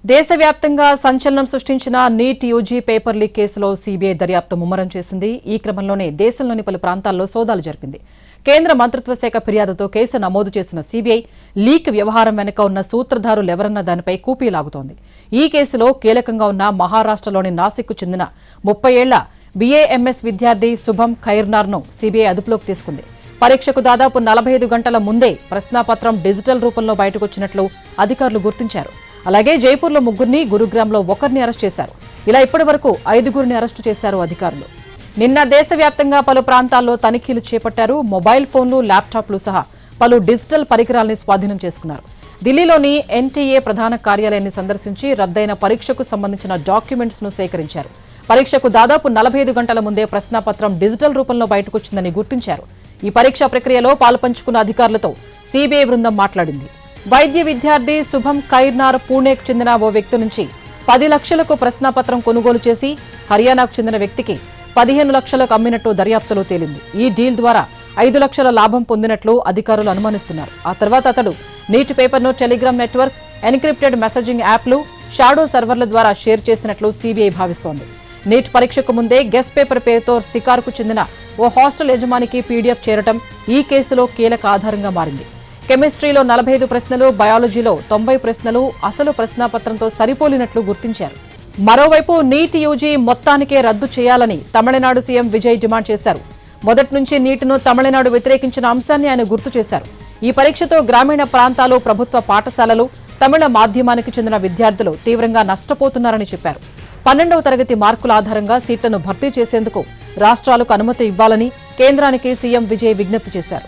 దేశవ్యాప్తంగా సంచలనం సృష్టించిన నీట్ యూజీ పేపర్ లీక్ కేసులో సీబీఐ దర్యాప్తు ముమ్మరం చేసింది. ఈ క్రమంలోనే దేశంలోని పలు ప్రాంతాల్లో సోదాలు జరిపింది. కేంద్ర మంత్రిత్వ శాఖ ఫిర్యాదుతో కేసు నమోదు చేసిన సీబీఐ లీక్ వ్యవహారం వెనుక ఉన్న సూత్రధారులెవరన్న దానిపై కూపీలాగుతోంది. ఈ కేసులో కీలకంగా ఉన్న మహారాష్ట్రలోని నాసిక్కు చెందిన 30 ఏళ్ల బీఏఎంఎస్ విద్యార్థి శుభం ఖైర్నార్ను సీబీఐ అదుపులోకి తీసుకుంది. పరీక్షకు దాదాపు 45 గంటల ముందే ప్రశ్నాపత్రం డిజిటల్ రూపంలో బయటకొచ్చినట్లు అధికారులు గుర్తించారు. అలాగే జైపూర్లో 3 గురుగ్రామ్లో 1 అరెస్ట్ చేశారు. ఇలా ఇప్పటి వరకు 5 అరెస్టు చేశారు అధికారులు. నిన్న దేశవ్యాప్తంగా పలు ప్రాంతాల్లో తనిఖీలు చేపట్టారు. మొబైల్ ఫోన్లు, ల్యాప్టాప్లు సహా పలు డిజిటల్ పరికరాల్ని స్వాధీనం చేసుకున్నారు. ఢిల్లీలోని ఎన్టీఏ ప్రధాన కార్యాలయాన్ని సందర్శించి రద్దయిన పరీక్షకు సంబంధించిన డాక్యుమెంట్స్ ను సేకరించారు. పరీక్షకు దాదాపు 45 గంటల ముందే ప్రశ్నాపత్రం డిజిటల్ రూపంలో బయటకొచ్చిందని గుర్తించారు. ఈ పరీక్షా ప్రక్రియలో పాల్పంచుకున్న అధికారులతో సీబీఐ బృందం మాట్లాడింది. వైద్య విద్యార్థి శుభం ఖైర్నార్ పూణేకు చెందిన ఓ వ్యక్తి నుంచి 10 లక్షలకు ప్రశ్నాపత్రం కొనుగోలు చేసి హర్యానాకు చెందిన వ్యక్తికి 15 లక్షలకు అమ్మినట్టు దర్యాప్తులో తేలింది. ఈ డీల్ ద్వారా 5 లక్షల లాభం పొందినట్లు అధికారులు అనుమానిస్తున్నారు. ఆ తర్వాత అతడు నీట్ పేపర్ను టెలిగ్రామ్ నెట్వర్క్, ఎన్క్రిప్టెడ్ మెసేజింగ్ యాప్లు, షాడో సర్వర్ల ద్వారా షేర్ చేసినట్లు సీబీఐ భావిస్తోంది. నీట్ పరీక్షకు ముందే గెస్ట్ పేపర్ పేరుతో సికార్కు చెందిన ఓ హాస్టల్ యజమానికి పీడీఎఫ్ చేరటం ఈ కేసులో కీలక ఆధారంగా మారింది. కెమిస్ట్రీలో 45 ప్రశ్నలు, బయాలజీలో 90 ప్రశ్నలు అసలు ప్రశ్నాపత్రంతో సరిపోలినట్లు గుర్తించారు. మరోవైపు నీట్ యూజీ మొత్తానికే రద్దు చేయాలని తమిళనాడు సీఎం విజయ్ డిమాండ్ చేశారు. మొదటి నుంచి నీట్ను తమిళనాడు వ్యతిరేకించిన అంశాన్ని ఆయన గుర్తు చేశారు. ఈ పరీక్షతో గ్రామీణ ప్రాంతాలు, ప్రభుత్వ పాఠశాలలు, తమిళ మాధ్యమానికి చెందిన విద్యార్థులు తీవ్రంగా నష్టపోతున్నారని చెప్పారు. 12వ తరగతి మార్కుల ఆధారంగా సీట్లను భర్తీ చేసేందుకు రాష్ట్రాలకు అనుమతి ఇవ్వాలని కేంద్రానికి సీఎం విజయ్ విజ్ఞప్తి చేశారు.